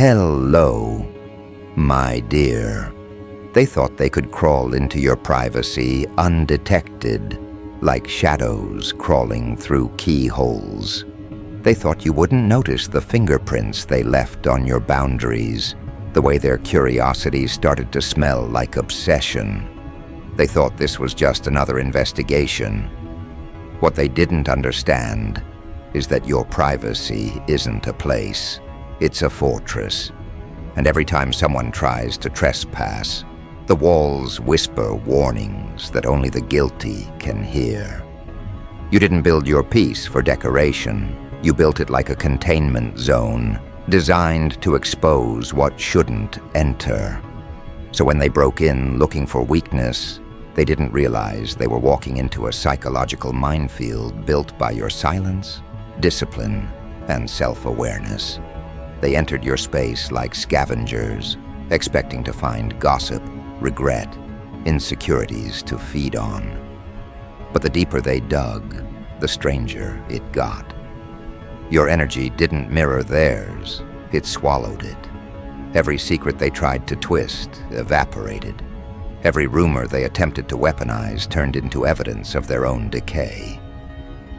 Hello, my dear. They thought they could crawl into your privacy undetected, like shadows crawling through keyholes. They thought you wouldn't notice the fingerprints they left on your boundaries, the way their curiosity started to smell like obsession. They thought this was just another investigation. What they didn't understand is that your privacy isn't a place, it's a fortress. And every time someone tries to trespass, the walls whisper warnings that only the guilty can hear. You didn't build your peace for decoration. You built it like a containment zone, designed to expose what shouldn't enter. So when they broke in looking for weakness, they didn't realize they were walking into a psychological minefield built by your silence, discipline, and self-awareness. They entered your space like scavengers, expecting to find gossip, regret, insecurities to feed on. But the deeper they dug, the stranger it got. Your energy didn't mirror theirs, it swallowed it. Every secret they tried to twist evaporated. Every rumor they attempted to weaponize turned into evidence of their own decay.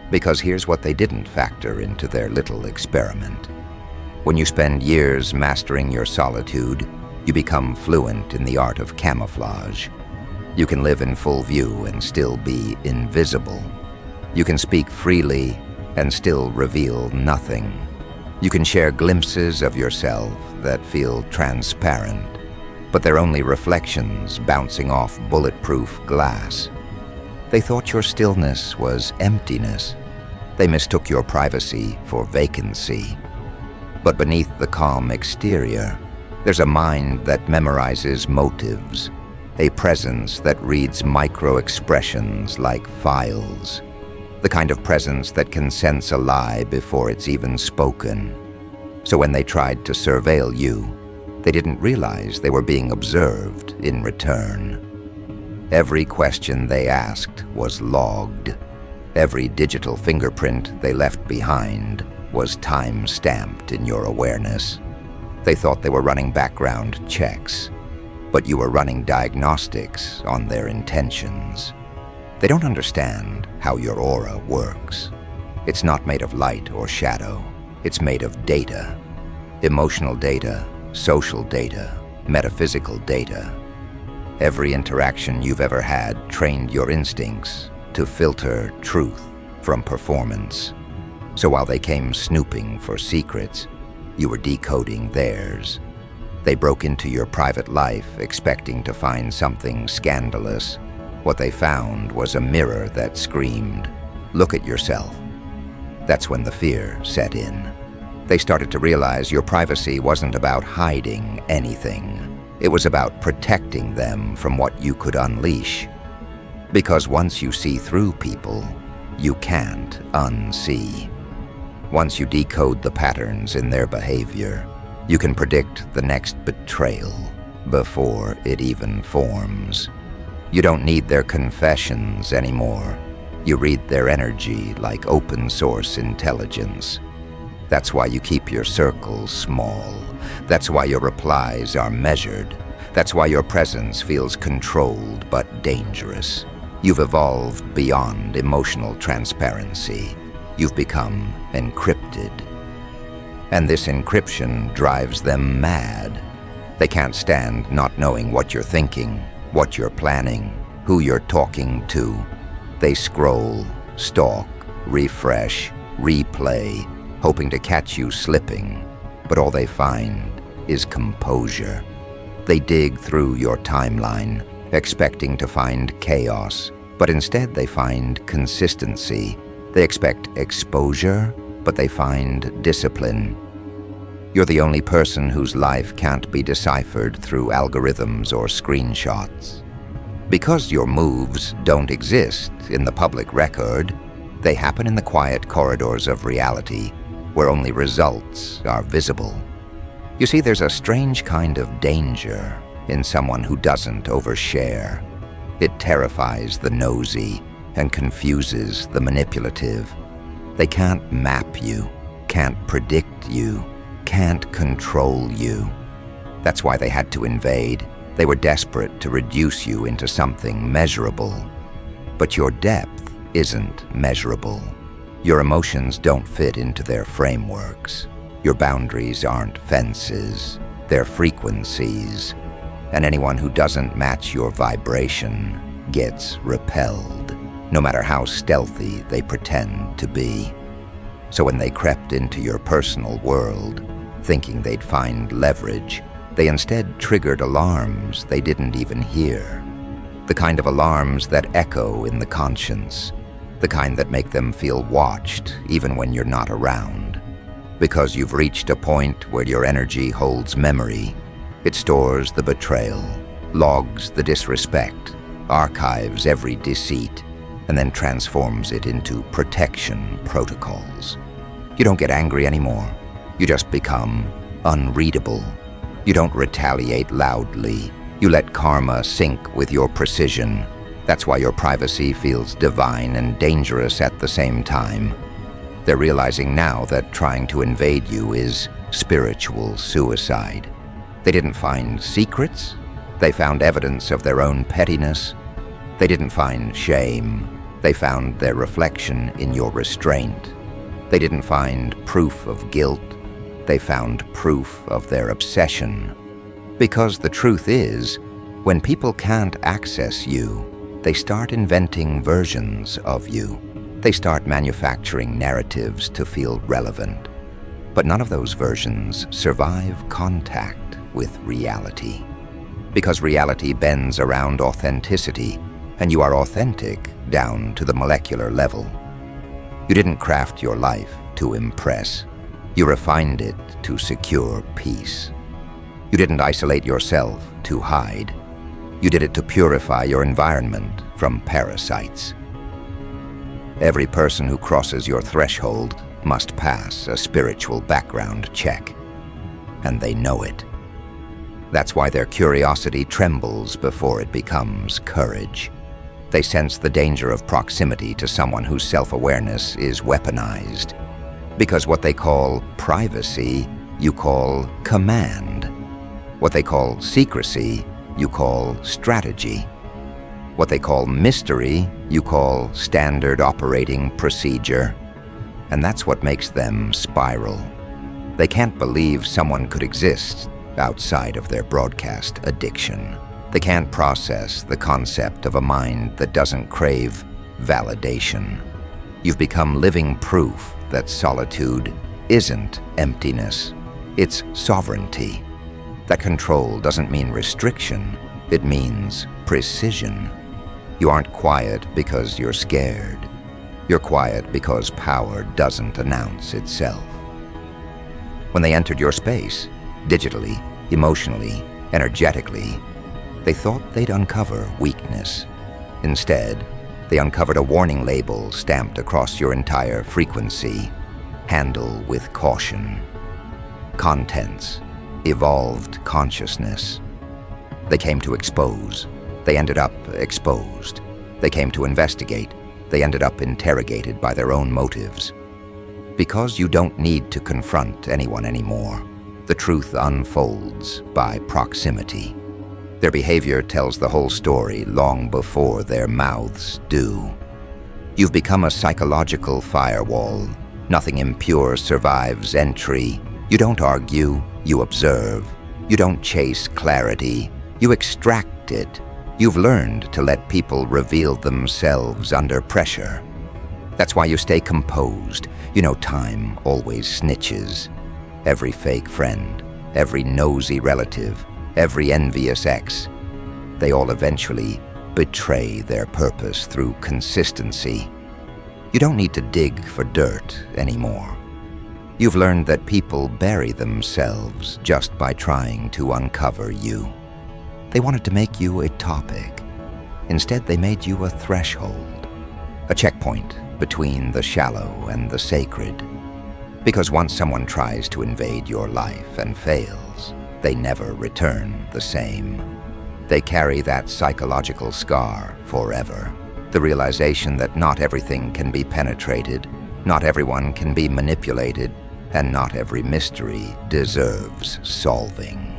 Because here's what they didn't factor into their little experiment. When you spend years mastering your solitude, you become fluent in the art of camouflage. You can live in full view and still be invisible. You can speak freely and still reveal nothing. You can share glimpses of yourself that feel transparent, but they're only reflections bouncing off bulletproof glass. They thought your stillness was emptiness. They mistook your privacy for vacancy. But beneath the calm exterior, there's a mind that memorizes motives, a presence that reads micro-expressions like files, the kind of presence that can sense a lie before it's even spoken. So when they tried to surveil you, they didn't realize they were being observed in return. Every question they asked was logged. Every digital fingerprint they left behind was time-stamped in your awareness. They thought they were running background checks, but you were running diagnostics on their intentions. They don't understand how your aura works. It's not made of light or shadow. It's made of data. Emotional data, social data, metaphysical data. Every interaction you've ever had trained your instincts to filter truth from performance. So while they came snooping for secrets, you were decoding theirs. They broke into your private life expecting to find something scandalous. What they found was a mirror that screamed, "Look at yourself." That's when the fear set in. They started to realize your privacy wasn't about hiding anything. It was about protecting them from what you could unleash. Because once you see through people, you can't unsee. Once you decode the patterns in their behavior, you can predict the next betrayal before it even forms. You don't need their confessions anymore. You read their energy like open source intelligence. That's why you keep your circles small. That's why your replies are measured. That's why your presence feels controlled but dangerous. You've evolved beyond emotional transparency. You've become encrypted. And this encryption drives them mad. They can't stand not knowing what you're thinking, what you're planning, who you're talking to. They scroll, stalk, refresh, replay, hoping to catch you slipping, but all they find is composure. They dig through your timeline, expecting to find chaos, but instead they find consistency. They expect exposure, but they find discipline. You're the only person whose life can't be deciphered through algorithms or screenshots. Because your moves don't exist in the public record, they happen in the quiet corridors of reality, where only results are visible. You see, there's a strange kind of danger in someone who doesn't overshare. It terrifies the nosy and confuses the manipulative. They can't map you, can't predict you. can't control you. That's why they had to invade. They were desperate to reduce you into something measurable. But your depth isn't measurable. Your emotions don't fit into their frameworks. Your boundaries aren't fences, they're frequencies. And anyone who doesn't match your vibration gets repelled, no matter how stealthy they pretend to be. So when they crept into your personal world, thinking they'd find leverage, they instead triggered alarms they didn't even hear. The kind of alarms that echo in the conscience, the kind that make them feel watched even when you're not around. Because you've reached a point where your energy holds memory. It stores the betrayal, logs the disrespect, archives every deceit, and then transforms it into protection protocols. You don't get angry anymore. You just become unreadable. You don't retaliate loudly. You let karma sync with your precision. That's why your privacy feels divine and dangerous at the same time. They're realizing now that trying to invade you is spiritual suicide. They didn't find secrets. They found evidence of their own pettiness. They didn't find shame. They found their reflection in your restraint. They didn't find proof of guilt. They found proof of their obsession. Because the truth is, when people can't access you, they start inventing versions of you. They start manufacturing narratives to feel relevant. But none of those versions survive contact with reality. Because reality bends around authenticity, and you are authentic down to the molecular level. You didn't craft your life to impress. You refined it to secure peace. You didn't isolate yourself to hide. You did it to purify your environment from parasites. Every person who crosses your threshold must pass a spiritual background check, and they know it. That's why their curiosity trembles before it becomes courage. They sense the danger of proximity to someone whose self-awareness is weaponized. Because what they call privacy, you call command. What they call secrecy, you call strategy. What they call mystery, you call standard operating procedure. And that's what makes them spiral. They can't believe someone could exist outside of their broadcast addiction. They can't process the concept of a mind that doesn't crave validation. You've become living proof that solitude isn't emptiness, it's sovereignty. That control doesn't mean restriction, it means precision. You aren't quiet because you're scared. You're quiet because power doesn't announce itself. When they entered your space, digitally, emotionally, energetically, they thought they'd uncover weakness. Instead, they uncovered a warning label stamped across your entire frequency. Handle with caution. Contents. Evolved consciousness. They came to expose. They ended up exposed. They came to investigate. They ended up interrogated by their own motives. Because you don't need to confront anyone anymore, the truth unfolds by proximity. Their behavior tells the whole story long before their mouths do. You've become a psychological firewall. Nothing impure survives entry. You don't argue, you observe. You don't chase clarity, you extract it. You've learned to let people reveal themselves under pressure. That's why you stay composed. You know time always snitches. Every fake friend, every nosy relative, every envious ex, they all eventually betray their purpose through consistency. You don't need to dig for dirt anymore. You've learned that people bury themselves just by trying to uncover you. They wanted to make you a topic. Instead, they made you a threshold, a checkpoint between the shallow and the sacred. Because once someone tries to invade your life and fails, they never return the same. They carry that psychological scar forever. The realization that not everything can be penetrated, not everyone can be manipulated, and not every mystery deserves solving.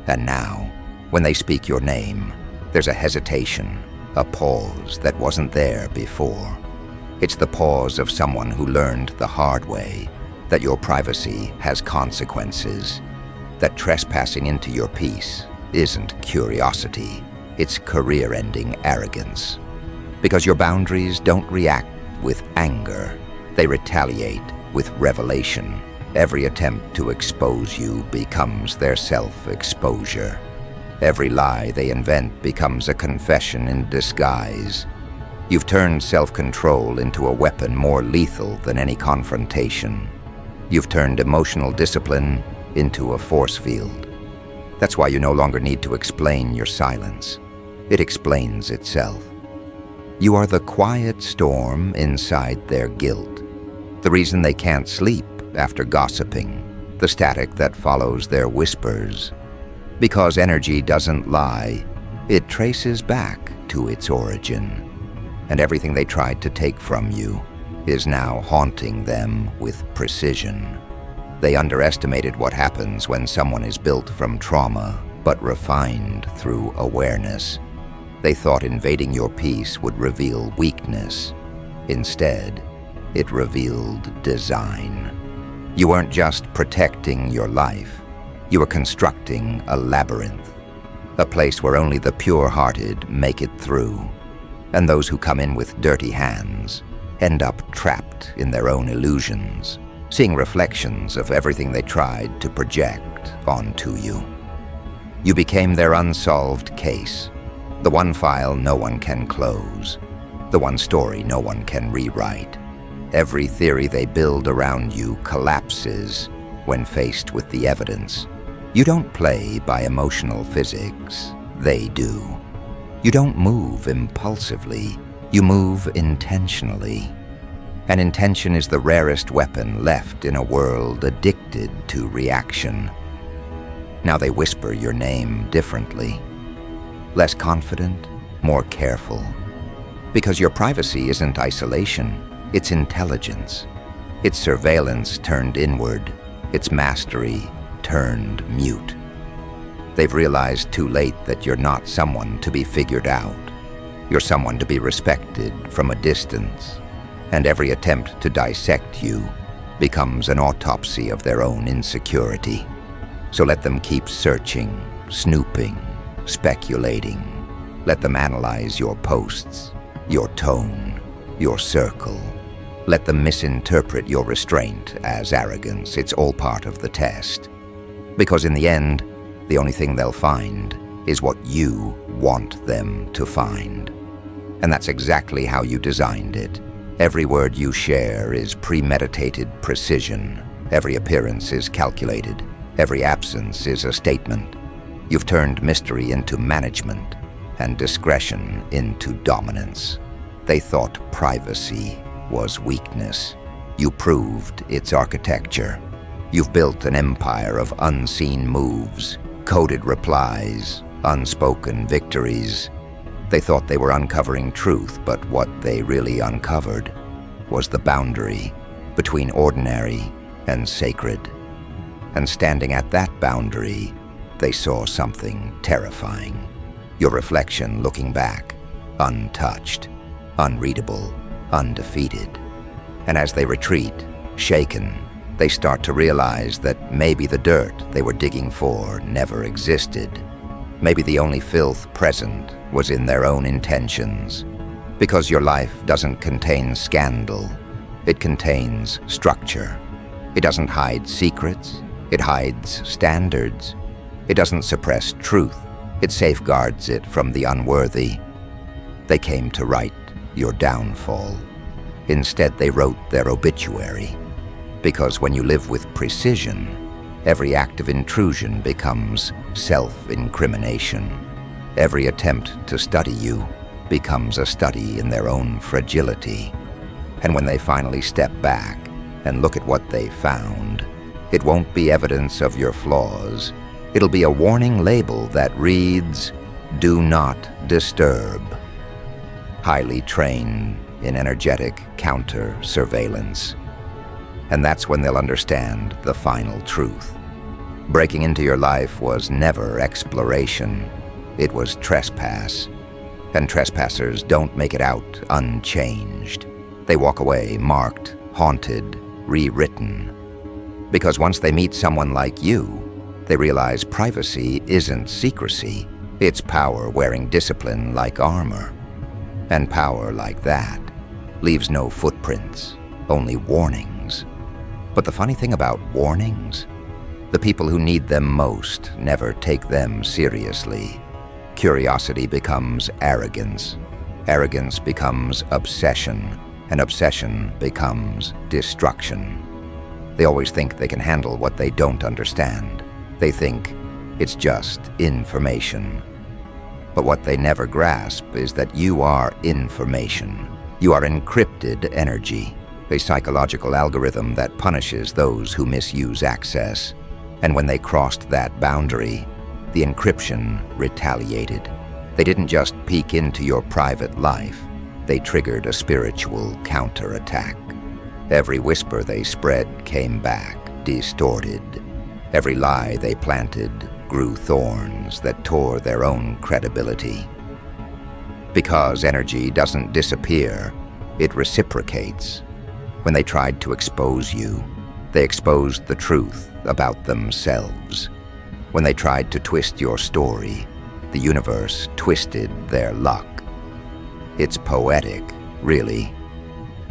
And now, when they speak your name, there's a hesitation, a pause that wasn't there before. It's the pause of someone who learned the hard way that your privacy has consequences, that trespassing into your peace isn't curiosity, it's career-ending arrogance. Because your boundaries don't react with anger, they retaliate with revelation. Every attempt to expose you becomes their self-exposure. Every lie they invent becomes a confession in disguise. You've turned self-control into a weapon more lethal than any confrontation. You've turned emotional discipline into a force field. That's why you no longer need to explain your silence. It explains itself. You are the quiet storm inside their guilt, the reason they can't sleep after gossiping, the static that follows their whispers. Because energy doesn't lie, it traces back to its origin. And everything they tried to take from you is now haunting them with precision. They underestimated what happens when someone is built from trauma, but refined through awareness. They thought invading your peace would reveal weakness. Instead, it revealed design. You weren't just protecting your life, you were constructing a labyrinth, a place where only the pure-hearted make it through. And those who come in with dirty hands end up trapped in their own illusions, seeing reflections of everything they tried to project onto you. You became their unsolved case, the one file no one can close, the one story no one can rewrite. Every theory they build around you collapses when faced with the evidence. You don't play by emotional physics, they do. You don't move impulsively, you move intentionally. And intention is the rarest weapon left in a world addicted to reaction. Now they whisper your name differently. Less confident, more careful. Because your privacy isn't isolation, it's intelligence. It's surveillance turned inward, it's mastery turned mute. They've realized too late that you're not someone to be figured out. You're someone to be respected from a distance. And every attempt to dissect you becomes an autopsy of their own insecurity. So let them keep searching, snooping, speculating. Let them analyze your posts, your tone, your circle. Let them misinterpret your restraint as arrogance. It's all part of the test. Because in the end, the only thing they'll find is what you want them to find. And that's exactly how you designed it. Every word you share is premeditated precision. Every appearance is calculated. Every absence is a statement. You've turned mystery into management and discretion into dominance. They thought privacy was weakness. You proved its architecture. You've built an empire of unseen moves, coded replies, unspoken victories. They thought they were uncovering truth, but what they really uncovered was the boundary between ordinary and sacred. And standing at that boundary, they saw something terrifying. Your reflection looking back, untouched, unreadable, undefeated. And as they retreat, shaken, they start to realize that maybe the dirt they were digging for never existed. Maybe the only filth present was in their own intentions. Because your life doesn't contain scandal, it contains structure. It doesn't hide secrets, it hides standards. It doesn't suppress truth, it safeguards it from the unworthy. They came to write your downfall. Instead, they wrote their obituary. Because when you live with precision, every act of intrusion becomes self-incrimination. Every attempt to study you becomes a study in their own fragility. And when they finally step back and look at what they found, it won't be evidence of your flaws. It'll be a warning label that reads, "Do not disturb." Highly trained in energetic counter-surveillance. And that's when they'll understand the final truth. Breaking into your life was never exploration. It was trespass. And trespassers don't make it out unchanged. They walk away marked, haunted, rewritten. Because once they meet someone like you, they realize privacy isn't secrecy. It's power wearing discipline like armor. And power like that leaves no footprints, only warnings. But the funny thing about warnings, the people who need them most never take them seriously. Curiosity becomes arrogance. Arrogance becomes obsession. And obsession becomes destruction. They always think they can handle what they don't understand. They think it's just information. But what they never grasp is that you are information. You are encrypted energy, a psychological algorithm that punishes those who misuse access. And when they crossed that boundary, the encryption retaliated. They didn't just peek into your private life. They triggered a spiritual counterattack. Every whisper they spread came back, distorted. Every lie they planted grew thorns that tore their own credibility. Because energy doesn't disappear, it reciprocates. When they tried to expose you, they exposed the truth about themselves. When they tried to twist your story, the universe twisted their luck. It's poetic, really.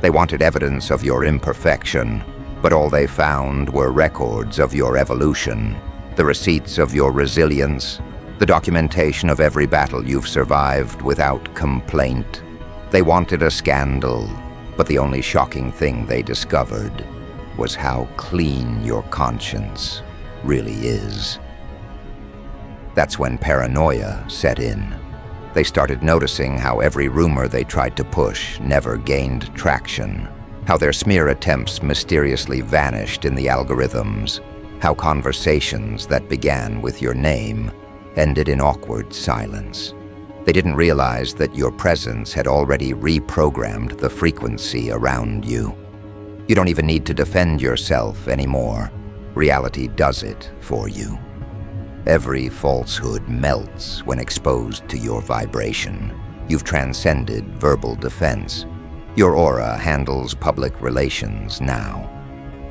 They wanted evidence of your imperfection, but all they found were records of your evolution, the receipts of your resilience, the documentation of every battle you've survived without complaint. They wanted a scandal, but the only shocking thing they discovered was how clean your conscience really is. That's when paranoia set in. They started noticing how every rumor they tried to push never gained traction, how their smear attempts mysteriously vanished in the algorithms, how conversations that began with your name ended in awkward silence. They didn't realize that your presence had already reprogrammed the frequency around you. You don't even need to defend yourself anymore. Reality does it for you. Every falsehood melts when exposed to your vibration. You've transcended verbal defense. Your aura handles public relations now.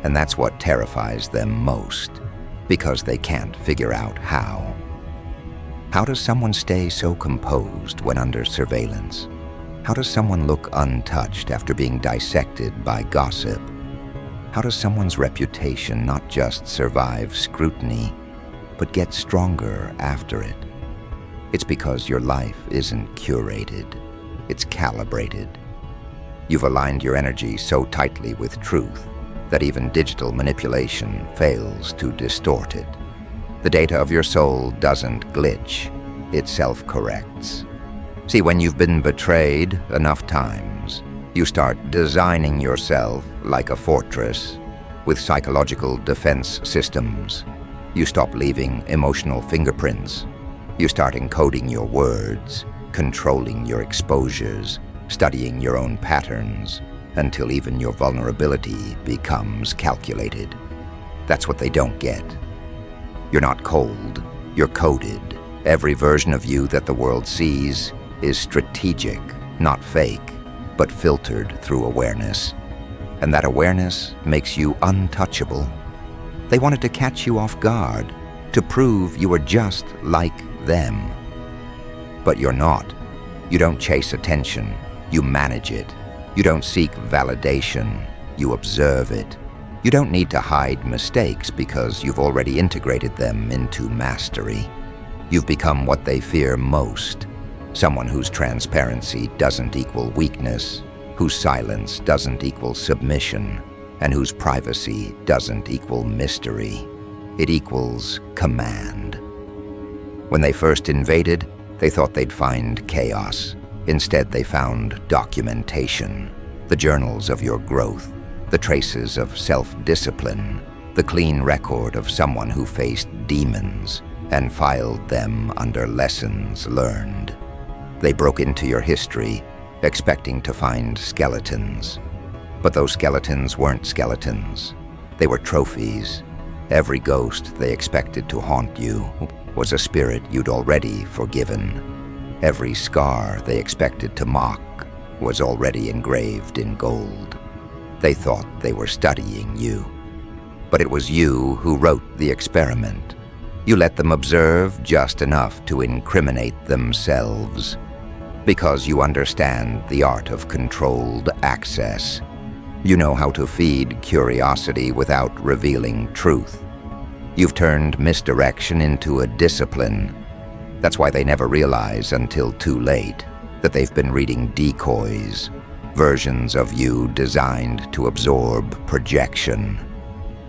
And that's what terrifies them most, because they can't figure out how. How does someone stay so composed when under surveillance? How does someone look untouched after being dissected by gossip? How does someone's reputation not just survive scrutiny, but get stronger after it? It's because your life isn't curated, it's calibrated. You've aligned your energy so tightly with truth that even digital manipulation fails to distort it. The data of your soul doesn't glitch, it self-corrects. See, when you've been betrayed enough times, you start designing yourself like a fortress with psychological defense systems. You stop leaving emotional fingerprints. You start encoding your words, controlling your exposures, studying your own patterns, until even your vulnerability becomes calculated. That's what they don't get. You're not cold, you're coded. Every version of you that the world sees is strategic, not fake, but filtered through awareness. And that awareness makes you untouchable. They wanted to catch you off guard, to prove you were just like them. But you're not. You don't chase attention, you manage it. You don't seek validation, you observe it. You don't need to hide mistakes because you've already integrated them into mastery. You've become what they fear most, someone whose transparency doesn't equal weakness, whose silence doesn't equal submission, and whose privacy doesn't equal mystery. It equals command. When they first invaded, they thought they'd find chaos. Instead, they found documentation, the journals of your growth, the traces of self-discipline, the clean record of someone who faced demons and filed them under lessons learned. They broke into your history, expecting to find skeletons. But those skeletons weren't skeletons. They were trophies. Every ghost they expected to haunt you was a spirit you'd already forgiven. Every scar they expected to mock was already engraved in gold. They thought they were studying you. But it was you who wrote the experiment. You let them observe just enough to incriminate themselves, because you understand the art of controlled access. You know how to feed curiosity without revealing truth. You've turned misdirection into a discipline. That's why they never realize until too late that they've been reading decoys, versions of you designed to absorb projection.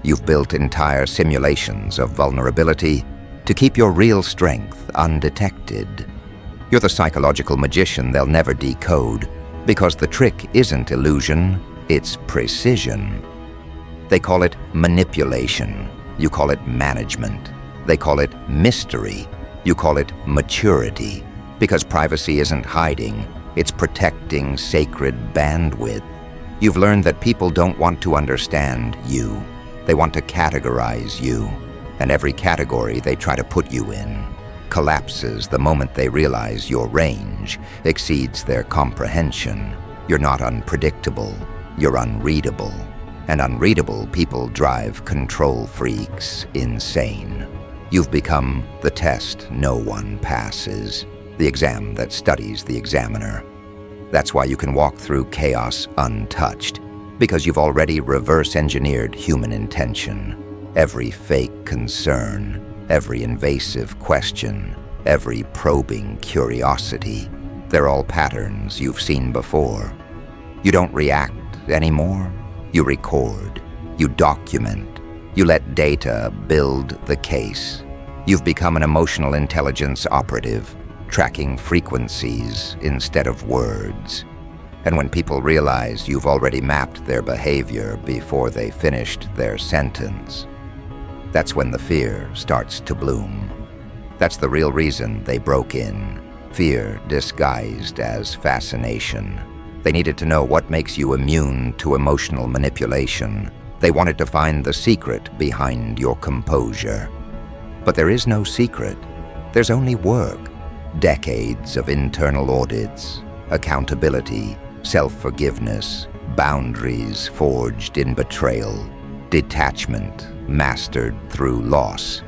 You've built entire simulations of vulnerability to keep your real strength undetected. You're the psychological magician they'll never decode, because the trick isn't illusion, it's precision. They call it manipulation. You call it management. They call it mystery. You call it maturity. Because privacy isn't hiding, it's protecting sacred bandwidth. You've learned that people don't want to understand you. They want to categorize you. And every category they try to put you in collapses the moment they realize your range exceeds their comprehension. You're not unpredictable. You're unreadable. And unreadable people drive control freaks insane. You've become the test no one passes, the exam that studies the examiner. That's why you can walk through chaos untouched, because you've already reverse-engineered human intention. Every fake concern, every invasive question, every probing curiosity, they're all patterns you've seen before. You don't react anymore. You record. You document. You let data build the case. You've become an emotional intelligence operative, tracking frequencies instead of words. And when people realize you've already mapped their behavior before they finished their sentence, that's when the fear starts to bloom. That's the real reason they broke in. Fear disguised as fascination. They needed to know what makes you immune to emotional manipulation. They wanted to find the secret behind your composure. But there is no secret. There's only work. Decades of internal audits, accountability, self-forgiveness, boundaries forged in betrayal, detachment mastered through loss.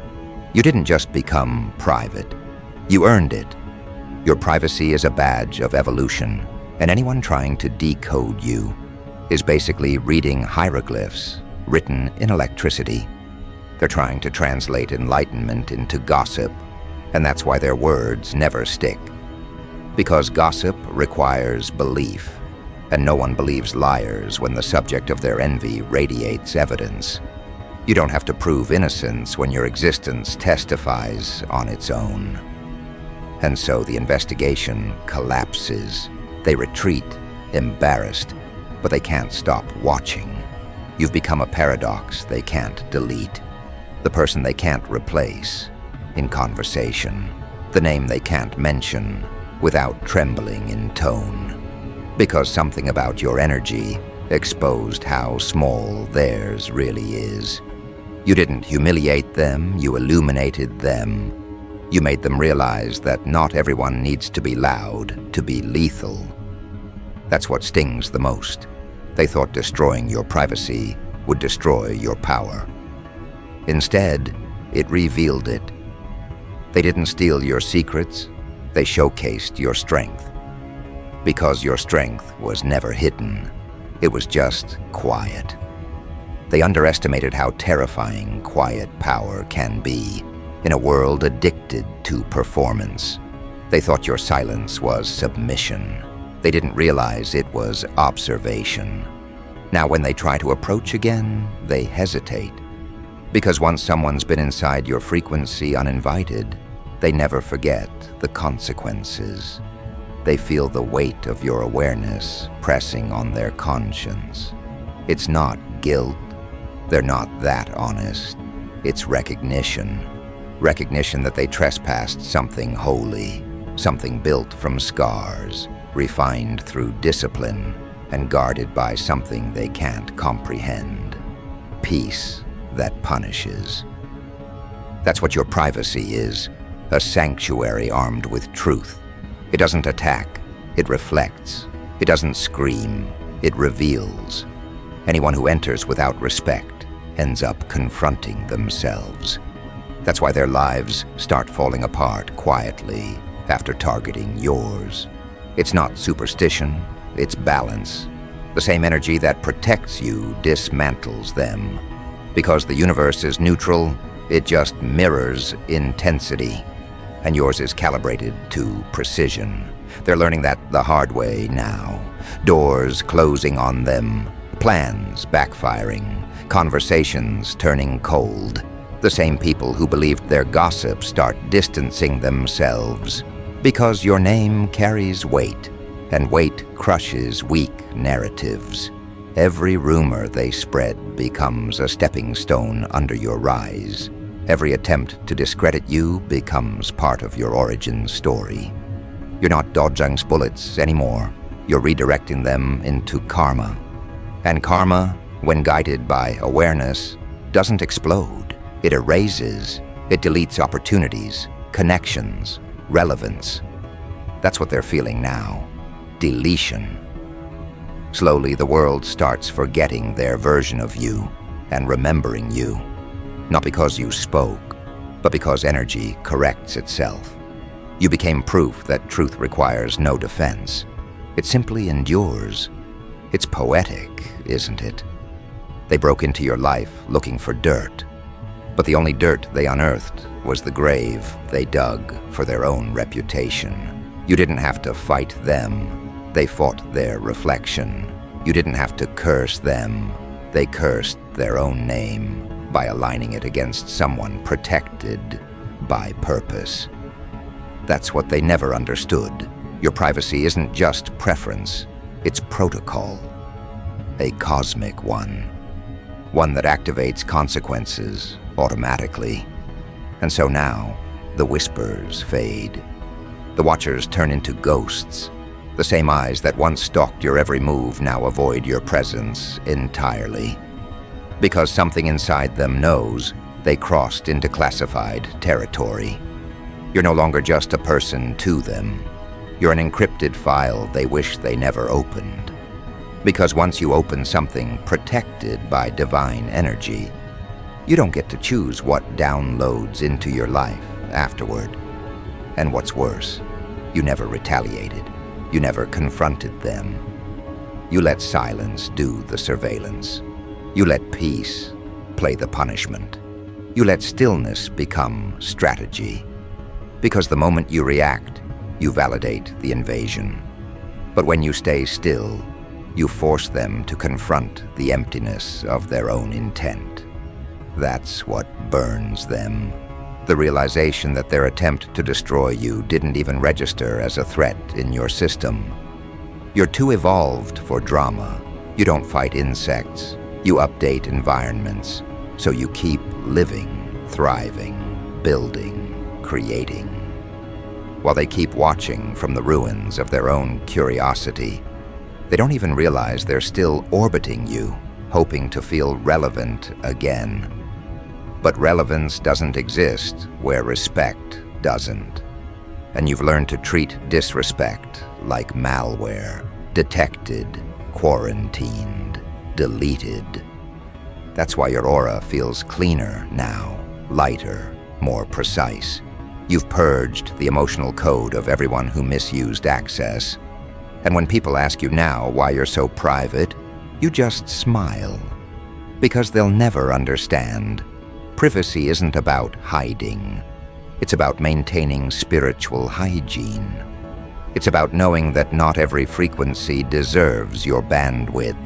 You didn't just become private. You earned it. Your privacy is a badge of evolution, and anyone trying to decode you is basically reading hieroglyphs written in electricity. They're trying to translate enlightenment into gossip, and that's why their words never stick. Because gossip requires belief, and no one believes liars when the subject of their envy radiates evidence. You don't have to prove innocence when your existence testifies on its own. And so the investigation collapses. They retreat, embarrassed, but they can't stop watching. You've become a paradox they can't delete, the person they can't replace in conversation, the name they can't mention without trembling in tone. Because something about your energy exposed how small theirs really is. You didn't humiliate them, you illuminated them. You made them realize that not everyone needs to be loud to be lethal. That's what stings the most. They thought destroying your privacy would destroy your power. Instead, it revealed it. They didn't steal your secrets, they showcased your strength. Because your strength was never hidden, it was just quiet. They underestimated how terrifying quiet power can be in a world addicted to performance. They thought your silence was submission. They didn't realize it was observation. Now when they try to approach again, they hesitate. Because once someone's been inside your frequency uninvited, they never forget the consequences. They feel the weight of your awareness pressing on their conscience. It's not guilt. They're not that honest. It's recognition. Recognition that they trespassed something holy, something built from scars, refined through discipline. and guarded by something they can't comprehend. Peace that punishes. That's what your privacy is, a sanctuary armed with truth. It doesn't attack, it reflects. It doesn't scream, it reveals. Anyone who enters without respect ends up confronting themselves. That's why their lives start falling apart quietly after targeting yours. It's not superstition, it's balance. The same energy that protects you dismantles them. Because the universe is neutral, it just mirrors intensity. And yours is calibrated to precision. They're learning that the hard way now. Doors closing on them, plans backfiring, conversations turning cold. The same people who believed their gossip start distancing themselves. Because your name carries weight, and weight crushes weak narratives. Every rumor they spread becomes a stepping stone under your rise. Every attempt to discredit you becomes part of your origin story. You're not dodging bullets anymore. You're redirecting them into karma. And karma, when guided by awareness, doesn't explode. It erases. It deletes opportunities, connections, relevance. That's what they're feeling now. Deletion. Slowly, the world starts forgetting their version of you and remembering you. Not because you spoke, but because energy corrects itself. You became proof that truth requires no defense. It simply endures. It's poetic, isn't it? They broke into your life looking for dirt, but the only dirt they unearthed was the grave they dug for their own reputation. You didn't have to fight them. They fought their reflection. You didn't have to curse them. They cursed their own name by aligning it against someone protected by purpose. That's what they never understood. Your privacy isn't just preference, it's protocol. A cosmic one. One that activates consequences automatically. And so now, the whispers fade. The watchers turn into ghosts. The same eyes that once stalked your every move now avoid your presence entirely. Because something inside them knows they crossed into classified territory. You're no longer just a person to them. You're an encrypted file they wish they never opened. Because once you open something protected by divine energy, you don't get to choose what downloads into your life afterward. And what's worse, you never retaliated. You never confronted them. You let silence do the surveillance. You let peace play the punishment. You let stillness become strategy. Because the moment you react, you validate the invasion. But when you stay still, you force them to confront the emptiness of their own intent. That's what burns them. The realization that their attempt to destroy you didn't even register as a threat in your system. You're too evolved for drama. You don't fight insects. You update environments. So you keep living, thriving, building, creating. While they keep watching from the ruins of their own curiosity, they don't even realize they're still orbiting you, hoping to feel relevant again. But relevance doesn't exist where respect doesn't. And you've learned to treat disrespect like malware, detected, quarantined, deleted. That's why your aura feels cleaner now, lighter, more precise. You've purged the emotional code of everyone who misused access. And when people ask you now why you're so private, you just smile. Because they'll never understand. Privacy isn't about hiding. It's about maintaining spiritual hygiene. It's about knowing that not every frequency deserves your bandwidth.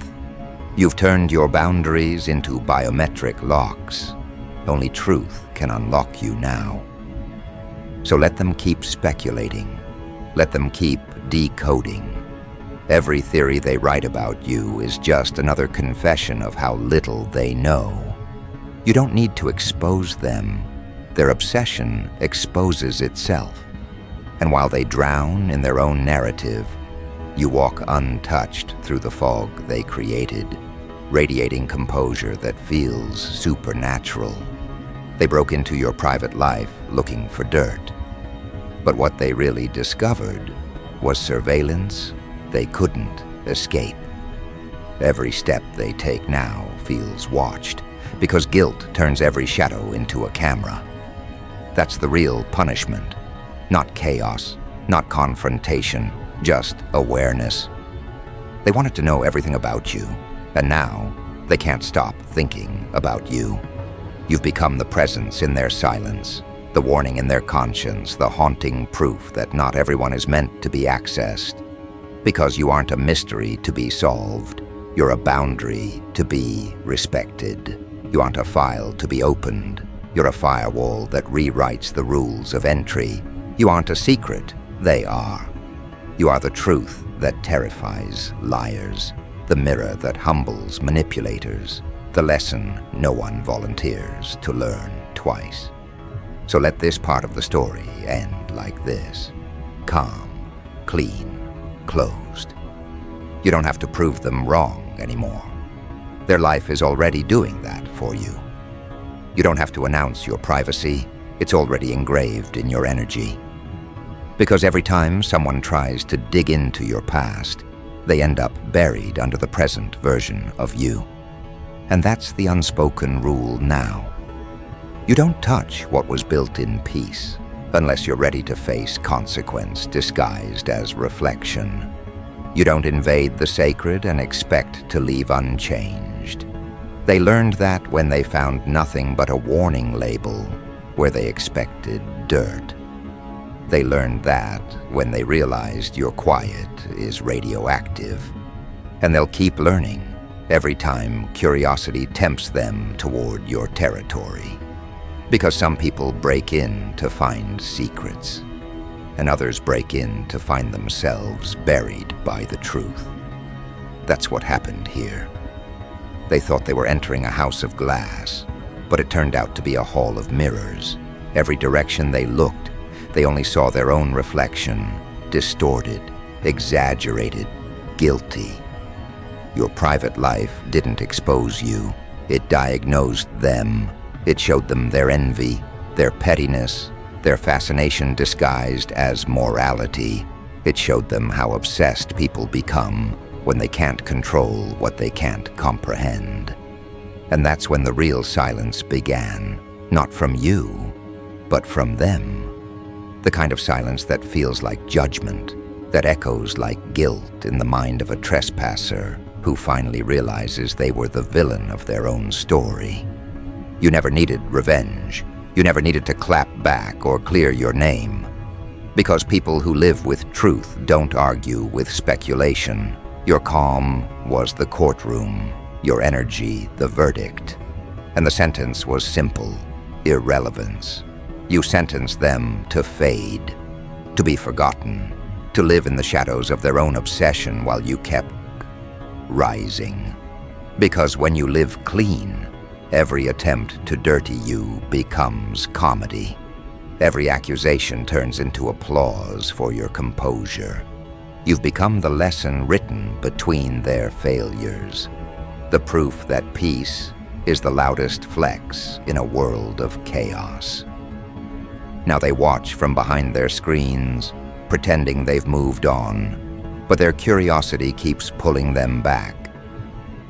You've turned your boundaries into biometric locks. Only truth can unlock you now. So let them keep speculating. Let them keep decoding. Every theory they write about you is just another confession of how little they know. You don't need to expose them. Their obsession exposes itself. And while they drown in their own narrative, You walk untouched through the fog they created, radiating composure that feels supernatural. They broke into your private life looking for dirt. But what they really discovered was surveillance they couldn't escape. Every step they take now feels watched, because guilt turns every shadow into a camera. That's the real punishment. Not chaos, not confrontation, just awareness. They wanted to know everything about you, and now they can't stop thinking about you. You've become the presence in their silence, the warning in their conscience, the haunting proof that not everyone is meant to be accessed. Because you aren't a mystery to be solved. You're a boundary to be respected. You aren't a file to be opened. You're a firewall that rewrites the rules of entry. You aren't a secret. They are. You are the truth that terrifies liars, the mirror that humbles manipulators, the lesson no one volunteers to learn twice. So let this part of the story end like this. Calm, clean, closed. You don't have to prove them wrong anymore. Their life is already doing that for you. You don't have to announce your privacy. It's already engraved in your energy. Because every time someone tries to dig into your past, they end up buried under the present version of you. And that's the unspoken rule now. You don't touch what was built in peace unless you're ready to face consequence disguised as reflection. You don't invade the sacred and expect to leave unchanged. They learned that when they found nothing but a warning label where they expected dirt. They learned that when they realized your quiet is radioactive. And they'll keep learning every time curiosity tempts them toward your territory. Because some people break in to find secrets, and others break in to find themselves buried by the truth. That's what happened here. They thought they were entering a house of glass, but it turned out to be a hall of mirrors. Every direction they looked, they only saw their own reflection, distorted, exaggerated, guilty. Your private life didn't expose you. It diagnosed them. It showed them their envy, their pettiness, their fascination disguised as morality. It showed them how obsessed people become when they can't control what they can't comprehend. And that's when the real silence began, not from you, but from them. The kind of silence that feels like judgment, that echoes like guilt in the mind of a trespasser who finally realizes they were the villain of their own story. You never needed revenge. You never needed to clap back or clear your name. Because people who live with truth don't argue with speculation. Your calm was the courtroom, your energy the verdict. And the sentence was simple: irrelevance. You sentenced them to fade, to be forgotten, to live in the shadows of their own obsession while you kept rising. Because when you live clean, every attempt to dirty you becomes comedy. Every accusation turns into applause for your composure. You've become the lesson written between their failures, the proof that peace is the loudest flex in a world of chaos. Now they watch from behind their screens, pretending they've moved on, but their curiosity keeps pulling them back.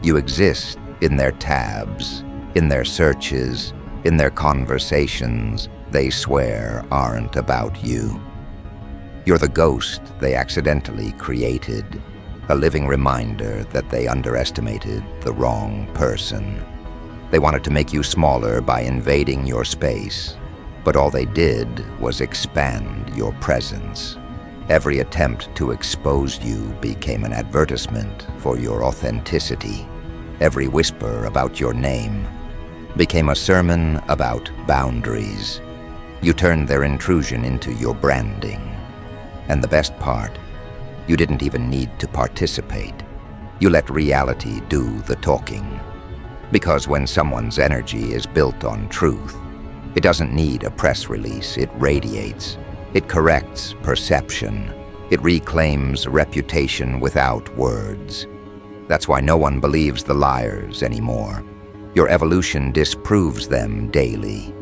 You exist in their tabs, in their searches, in their conversations they swear aren't about you. You're the ghost they accidentally created, a living reminder that they underestimated the wrong person. They wanted to make you smaller by invading your space, but all they did was expand your presence. Every attempt to expose you became an advertisement for your authenticity. Every whisper about your name became a sermon about boundaries. You turned their intrusion into your branding. And the best part, you didn't even need to participate. You let reality do the talking. Because when someone's energy is built on truth, it doesn't need a press release, it radiates. It corrects perception. It reclaims reputation without words. That's why no one believes the liars anymore. Your evolution disproves them daily.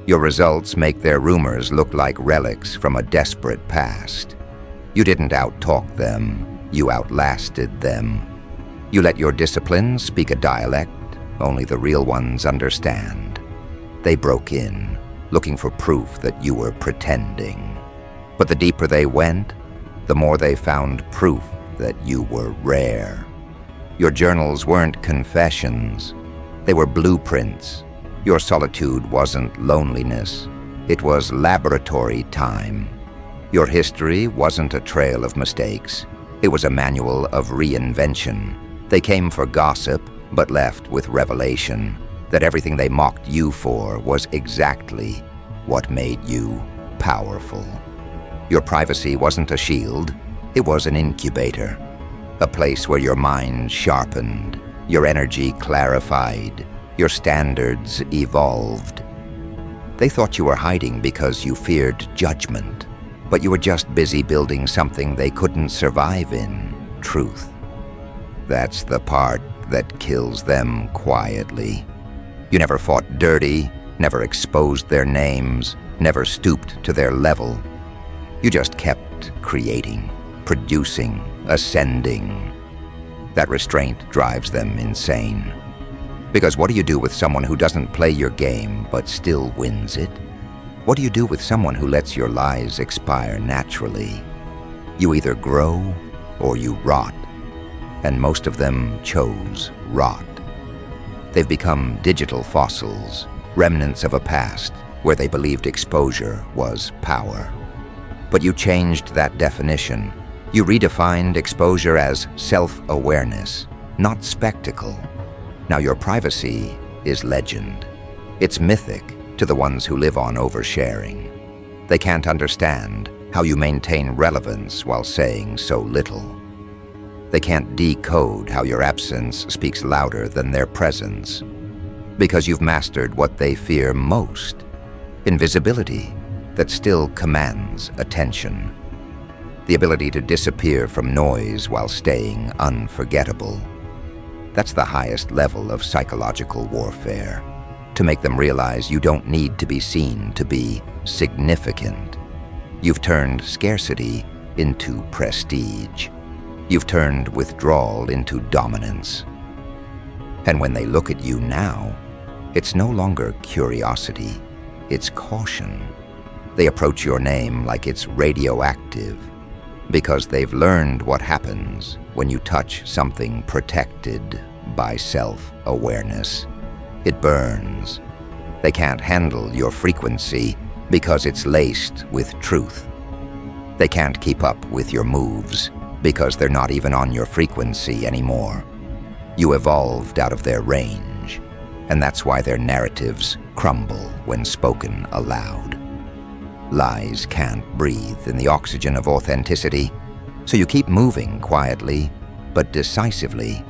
Your results make their rumors look like relics from a desperate past. You didn't outtalk them, you outlasted them. You let your discipline speak a dialect only the real ones understand. They broke in, looking for proof that you were pretending. But the deeper they went, the more they found proof that you were rare. Your journals weren't confessions, they were blueprints. Your solitude wasn't loneliness, it was laboratory time. Your history wasn't a trail of mistakes, it was a manual of reinvention. They came for gossip, but left with revelation that everything they mocked you for was exactly what made you powerful. Your privacy wasn't a shield, it was an incubator, a place where your mind sharpened, your energy clarified, your standards evolved. They thought you were hiding because you feared judgment, but you were just busy building something they couldn't survive in, truth. That's the part that kills them quietly. You never fought dirty, never exposed their names, never stooped to their level. You just kept creating, producing, ascending. That restraint drives them insane. Because what do you do with someone who doesn't play your game but still wins it? What do you do with someone who lets your lies expire naturally? You either grow or you rot. And most of them chose rot. They've become digital fossils, remnants of a past where they believed exposure was power. But you changed that definition. You redefined exposure as self-awareness, not spectacle. Now your privacy is legend. It's mythic to the ones who live on oversharing. They can't understand how you maintain relevance while saying so little. They can't decode how your absence speaks louder than their presence. Because you've mastered what they fear most, invisibility that still commands attention. The ability to disappear from noise while staying unforgettable. That's the highest level of psychological warfare. To make them realize you don't need to be seen to be significant. You've turned scarcity into prestige. You've turned withdrawal into dominance. And when they look at you now, it's no longer curiosity, it's caution. They approach your name like it's radioactive, because they've learned what happens when you touch something protected by self-awareness. It burns. They can't handle your frequency because it's laced with truth. They can't keep up with your moves because they're not even on your frequency anymore. You evolved out of their range, and that's why their narratives crumble when spoken aloud. Lies can't breathe in the oxygen of authenticity, so you keep moving quietly, but decisively.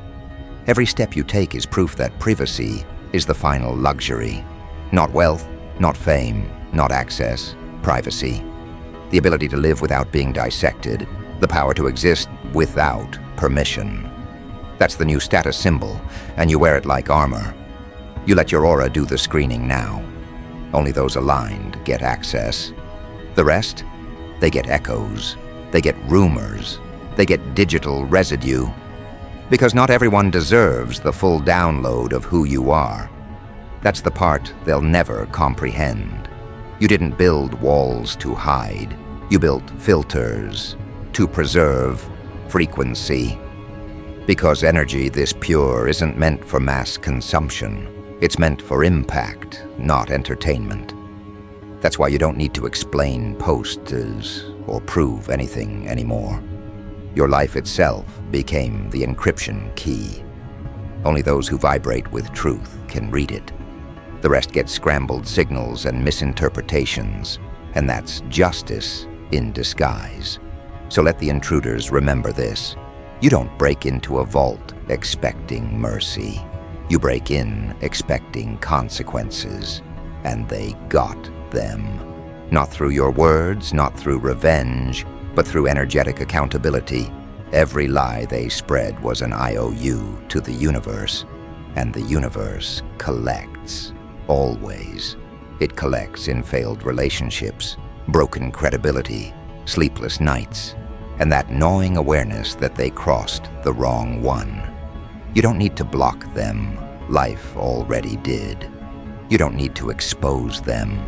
Every step you take is proof that privacy is the final luxury. Not wealth, not fame, not access, privacy. The ability to live without being dissected, the power to exist without permission. That's the new status symbol, and you wear it like armor. You let your aura do the screening now. Only those aligned get access. The rest, they get echoes, they get rumors, they get digital residue. Because not everyone deserves the full download of who you are. That's the part they'll never comprehend. You didn't build walls to hide. You built filters to preserve frequency. Because energy this pure isn't meant for mass consumption. It's meant for impact, not entertainment. That's why you don't need to explain posters or prove anything anymore. Your life itself became the encryption key. Only those who vibrate with truth can read it. The rest get scrambled signals and misinterpretations, and that's justice in disguise. So let the intruders remember this. You don't break into a vault expecting mercy. You break in expecting consequences, and they got them. Not through your words, not through revenge, But through energetic accountability, every lie they spread was an IOU to the universe, and the universe collects, always. It collects in failed relationships, broken credibility, sleepless nights, and that gnawing awareness that they crossed the wrong one. You don't need to block them. Life already did. You don't need to expose them.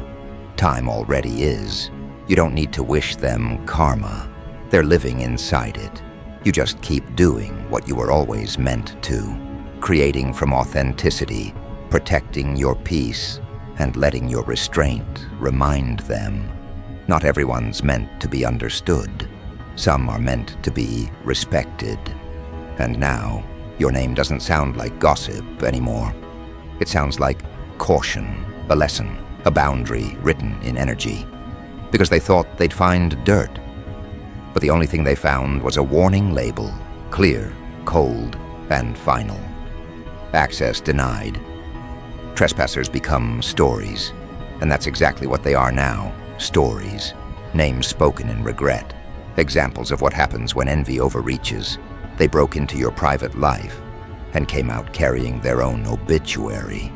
Time already is. You don't need to wish them karma. They're living inside it. You just keep doing what you were always meant to, creating from authenticity, protecting your peace, and letting your restraint remind them. Not everyone's meant to be understood. Some are meant to be respected. And now, your name doesn't sound like gossip anymore. It sounds like caution, a lesson, a boundary written in energy. Because they thought they'd find dirt. But the only thing they found was a warning label, clear, cold, and final. Access denied. Trespassers become stories. And that's exactly what they are now, stories. Names spoken in regret. Examples of what happens when envy overreaches. They broke into your private life and came out carrying their own obituary.